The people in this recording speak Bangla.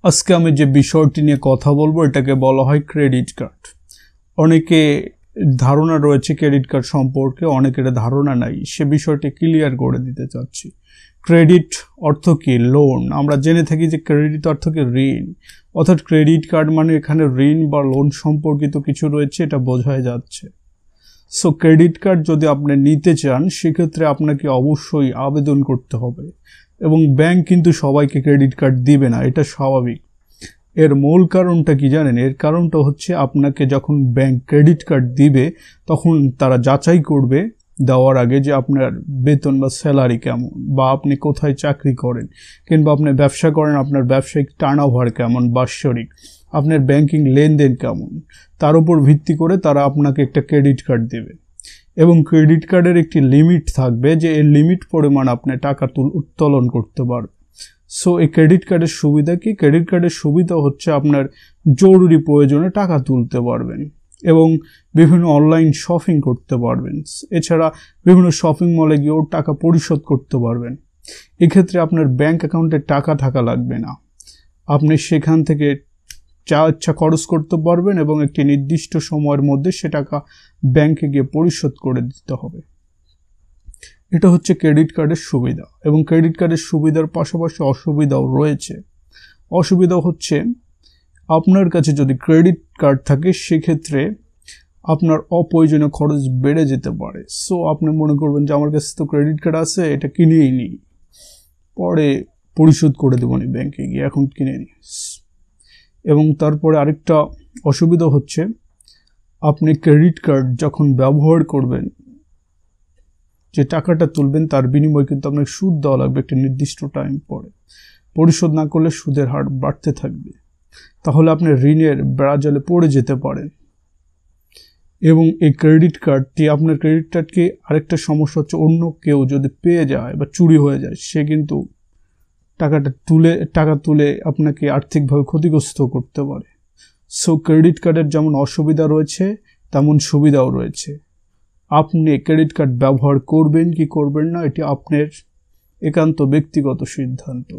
আজকে আমি যে বিষয়টি নিয়ে কথা বলবো এটাকে বলা হয় ক্রেডিট কার্ড। অনেকে ধারণা রয়েছে ক্রেডিট কার্ড সম্পর্কে, অনেকের ধারণা নাই। সে বিষয়টি ক্লিয়ার করে দিতে চাচ্ছি। ক্রেডিট অর্থ কি? লোন। আমরা জেনে থাকি যে ক্রেডিট অর্থ কি ঋণ, অর্থাৎ ক্রেডিট কার্ড মানে এখানে ঋণ বা লোন সম্পর্কিত কিছু রয়েছে, এটা বোঝাই যাচ্ছে। সো ক্রেডিট কার্ড যদি আপনি নিতে চান সেক্ষেত্রে আপনাকে অবশ্যই আবেদন করতে হবে, এবং ব্যাংক কিন্তু সবাইকে ক্রেডিট কার্ড দিবে না, এটা স্বাভাবিক। এর মূল কারণটা কি জানেন? এর কারণটা হচ্ছে আপনাকে যখন ব্যাংক ক্রেডিট কার্ড দিবে তখন তারা যাচাই করবে দেওয়ার আগে যে আপনার বেতন বা স্যালারি কেমন, বা আপনি কোথায় চাকরি করেন, কিংবা আপনি ব্যবসা করেন, আপনার ব্যবসায়িক টার্নওভার কেমন, বাৎসরিক আপনার ব্যাংকিং লেনদেন কেমন, তার উপর ভিত্তি করে তারা আপনাকে একটা ক্রেডিট কার্ড দেবে। এবং ক্রেডিট কার্ডের একটি লিমিট থাকবে যে এর লিমিট পরিমাণ আপনি টাকা উত্তোলন করতে পারবেন। সো এই ক্রেডিট কার্ডের সুবিধা কি? ক্রেডিট কার্ডের সুবিধা হচ্ছে আপনার জরুরি প্রয়োজনে টাকা তুলতে পারবেন এবং বিভিন্ন অনলাইন শপিং করতে পারবেন। এছাড়া বিভিন্ন শপিং মলে গিয়েও টাকা পরিশোধ করতে পারবেন। এক্ষেত্রে আপনার ব্যাংক অ্যাকাউন্টে টাকা থাকা লাগবে না, আপনি সেখান থেকে যা ইচ্ছা খরচ করতে পারবেন এবং একটি নির্দিষ্ট সময়ের মধ্যে সে টাকা ব্যাংকে গিয়ে পরিশোধ করে দিতে হবে। এটা হচ্ছে ক্রেডিট কার্ডের সুবিধা। এবং ক্রেডিট কার্ডের সুবিধার পাশাপাশি অসুবিধাও রয়েছে। অসুবিধা হচ্ছে আপনার কাছে যদি ক্রেডিট কার্ড থাকে সেক্ষেত্রে আপনার অপ্রয়োজনীয় খরচ বেড়ে যেতে পারে। সো আপনি মনে করবেন যে আমার কাছে তো ক্রেডিট কার্ড আছে, এটা কিনেই নিই, পরে পরিশোধ করে দেবো নি ব্যাংকে গিয়ে, এখন কিনে নিই। এবং তারপরে আরেকটা অসুবিধা হচ্ছে আপনি ক্রেডিট কার্ড যখন ব্যবহার করবেন, যে টাকাটা তুলবেন তার বিনিময়ে কিন্তু আপনাকে সুদ দেওয়া লাগবে একটা নির্দিষ্ট টাইম পরে। পরিশোধ না করলে সুদের হার বাড়তে থাকবে, তাহলে আপনি ঋণের বেড়াজালে পড়ে যেতে পারেন। এবং এই ক্রেডিট কার্ডটি, আপনার ক্রেডিট কার্ডকে আরেকটা সমস্যা হচ্ছে অন্য কেউ যদি পেয়ে যায় বা চুরি হয়ে যায়, সে কিন্তু টাকা তুলে আপনাকে আর্থিকভাবে ক্ষতিগ্রস্ত করতে পারে। সো ক্রেডিট কার্ডের যেমন অসুবিধা রয়েছে তেমন সুবিধাও রয়েছে। আপনি ক্রেডিট কার্ড ব্যবহার করবেন কি করবেন না, এটি আপনার একান্ত ব্যক্তিগত সিদ্ধান্ত।